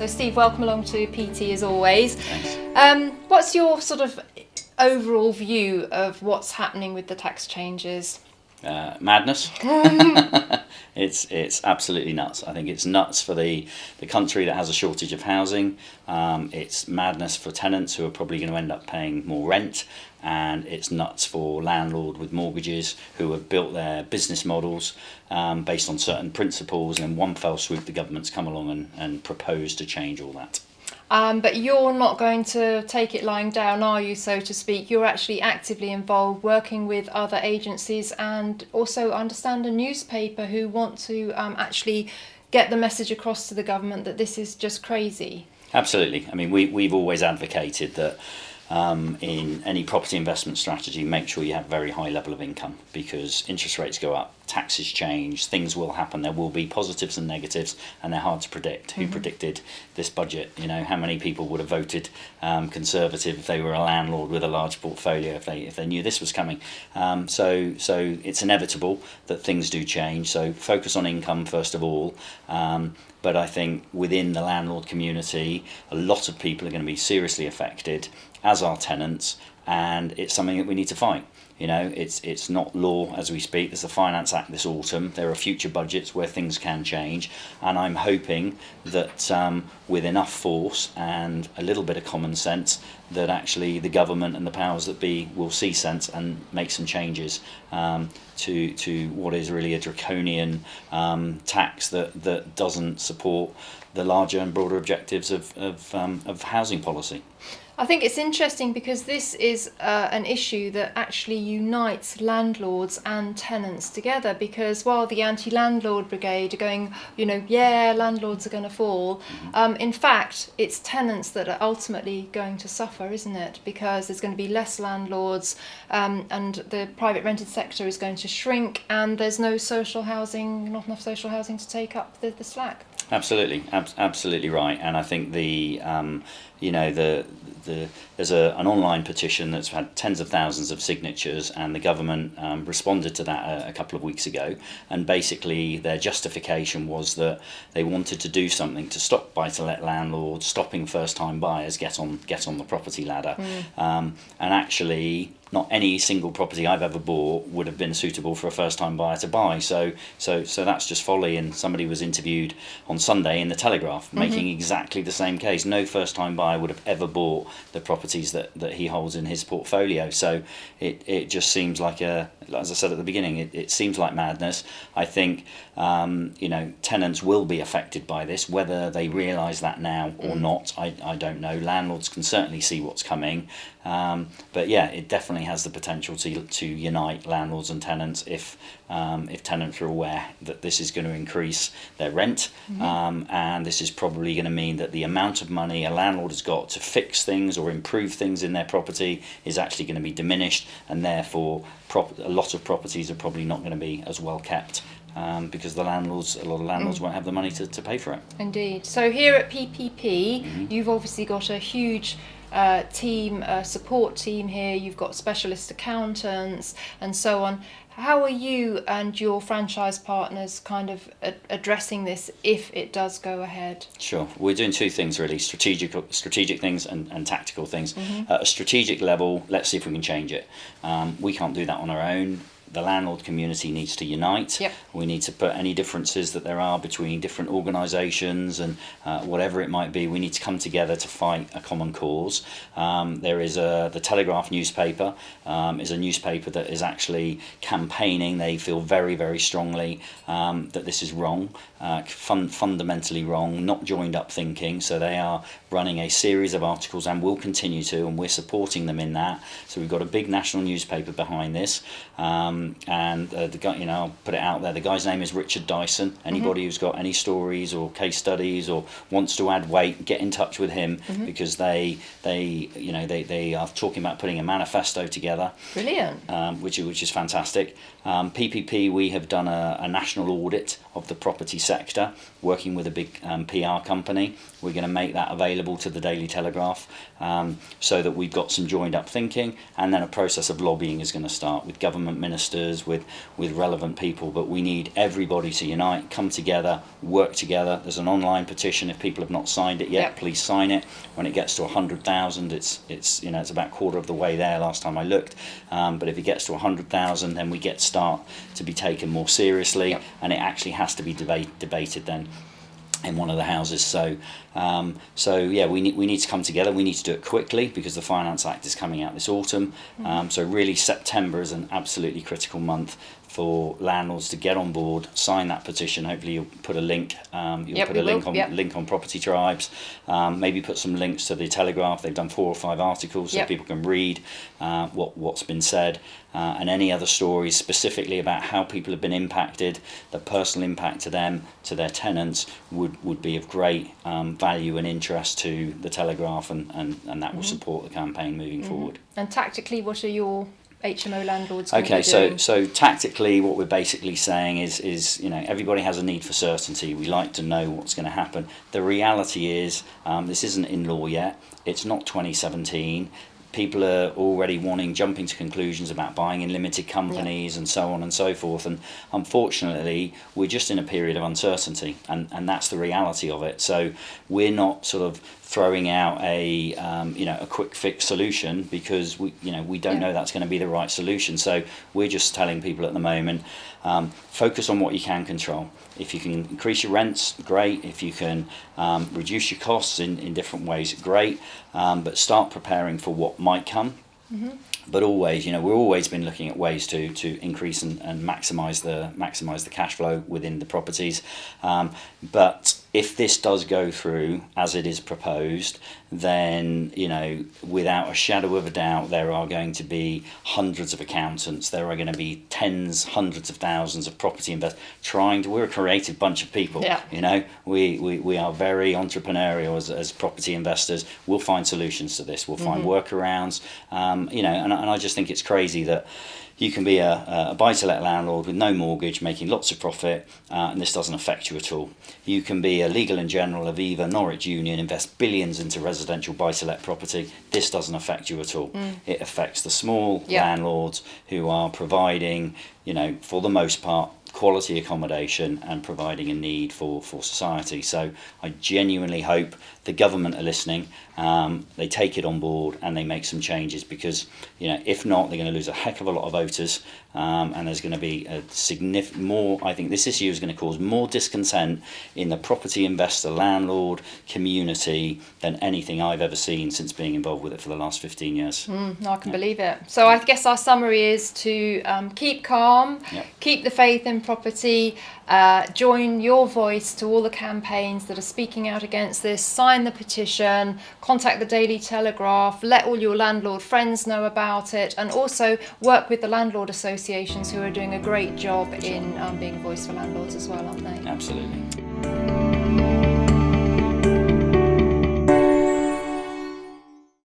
So Steve, welcome along to PT as always. Thanks. What's your sort of overall view of what's happening with the tax changes? Madness. It's absolutely nuts. I think it's nuts for the country that has a shortage of housing. It's madness for tenants who are probably going to end up paying more rent, and it's nuts for landlords with mortgages who have built their business models based on certain principles, and in one fell swoop the government's come along and proposed to change all that. But you're not going to take it lying down, are you, so to speak? You're actually actively involved, working with other agencies, and also understand a newspaper who want to actually get the message across to the government that this is just crazy. Absolutely. I mean, we've always advocated that in any property investment strategy, make sure you have a very high level of income, because interest rates go up, taxes change, things will happen. There will be positives and negatives, and they're hard to predict. Who predicted this budget? You know, how many people would have voted Conservative if they were a landlord with a large portfolio, if they knew this was coming? So it's inevitable that things do change. So focus on income first of all. But I think within the landlord community, a lot of people are going to be seriously affected, as are tenants, and it's something that we need to fight. You know, it's not law as we speak. There's the Finance Act this autumn. There are future budgets where things can change, and I'm hoping that with enough force and a little bit of common sense, that actually the government and the powers that be will see sense and make some changes to what is really a draconian tax that doesn't support the larger and broader objectives of housing policy. I think it's interesting because this is an issue that actually unites landlords and tenants together, because while the anti-landlord brigade are going, you know, yeah, landlords are going to fall, in fact, it's tenants that are ultimately going to suffer, isn't it? Because there's going to be less landlords and the private rented sector is going to shrink, and there's no social housing, not enough social housing to take up the slack. Absolutely, absolutely right. And I think there's an online petition that's had tens of thousands of signatures, and the government responded to that a couple of weeks ago. And basically, their justification was that they wanted to do something to stop buy-to-let landlords, stopping first-time buyers get on the property ladder. And actually, not any single property I've ever bought would have been suitable for a first-time buyer to buy. So that's just folly. And somebody was interviewed on Sunday in the Telegraph making exactly the same case. No first-time buyer would have ever bought the properties that he holds in his portfolio. So it just seems like as I said at the beginning, it seems like madness. I think tenants will be affected by this, whether they realise that now or not. I don't know. Landlords can certainly see what's coming. But yeah, it definitely has the potential to unite landlords and tenants if tenants are aware that this is going to increase their rent, and this is probably going to mean that the amount of money a landlord has got to fix things or improve things in their property is actually going to be diminished, and therefore a lot of properties are probably not going to be as well kept. Because a lot of landlords won't have the money to pay for it. Indeed. So here at PPP, you've obviously got a huge support team here. You've got specialist accountants and so on. How are you and your franchise partners kind of addressing this if it does go ahead? Sure. We're doing two things really, strategic things and tactical things. At a strategic level, let's see if we can change it. We can't do that on our own. The landlord community needs to unite. Yep. We need to put any differences that there are between different organisations and whatever it might be, we need to come together to fight a common cause. There is the Telegraph newspaper, is a newspaper that is actually campaigning. They feel very, very strongly that this is wrong, fundamentally wrong, not joined up thinking. So they are running a series of articles and will continue to, and we're supporting them in that. So we've got a big national newspaper behind this. And the guy, I'll put it out there. The guy's name is Richard Dyson. Anybody who's got any stories or case studies or wants to add weight, get in touch with him, because they are talking about putting a manifesto together. Brilliant. Which is fantastic. PPP, we have done a national audit of the property sector, working with a big PR company. We're going to make that available to the Daily Telegraph, so that we've got some joined up thinking, and then a process of lobbying is going to start with government ministers ministers, with relevant people, but we need everybody to unite, come together, work together. There's an online petition. If people have not signed it yet, please sign it. When it gets to 100,000, it's it's about a quarter of the way there last time I looked. But if it gets to 100,000, then we start to be taken more seriously, and it actually has to be debated then in one of the houses. So we need to come together. We need to do it quickly because the Finance Act is coming out this autumn. So really September is an absolutely critical month for landlords to get on board, sign that petition. Hopefully you'll put a link. Link on Property Tribes. Maybe put some links to the Telegraph. They've done 4 or 5 articles so people can read what's been said, and any other stories specifically about how people have been impacted. The personal impact to them, to their tenants, would be of great value and interest to the Telegraph, and that will support the campaign moving forward. And tactically, what are your HMO landlords? Okay, so tactically, what we're basically saying is everybody has a need for certainty. We like to know what's going to happen. The reality is, this isn't in law yet. It's not 2017. People are already jumping to conclusions about buying in limited companies and so on and so forth. And unfortunately, we're just in a period of uncertainty, and that's the reality of it. So we're not sort of throwing out a quick fix solution because we don't know that's going to be the right solution. So we're just telling people at the moment, focus on what you can control. If you can increase your rents, great. If you can reduce your costs in different ways, great. But start preparing for what might come. But always, we've always been looking at ways to increase and maximise the cash flow within the properties. But if this does go through as it is proposed, then without a shadow of a doubt, there are going to be hundreds of accountants. There are going to be hundreds of thousands of property investors we're a creative bunch of people. We are very entrepreneurial as property investors. We'll find solutions to this. We'll find workarounds. And I just think it's crazy that you can be a buy-to-let landlord with no mortgage, making lots of profit, and this doesn't affect you at all. You can be a Legal and General, Aviva, Norwich Union, invest billions into residential buy-to-let property. This doesn't affect you at all. It affects the small landlords who are providing, for the most part, quality accommodation and providing a need for society. So I genuinely hope the government are listening, they take it on board and they make some changes, because if not, they're going to lose a heck of a lot of voters, and there's going to be a significant more. I think this issue is going to cause more discontent in the property investor landlord community than anything I've ever seen since being involved with it for the last 15 years. I can believe it. So I guess our summary is to keep calm, keep the faith in property, join your voice to all the campaigns that are speaking out against this, sign the petition, contact the Daily Telegraph, let all your landlord friends know about it, and also work with the landlord associations who are doing a great job in being a voice for landlords as well, aren't they? Absolutely.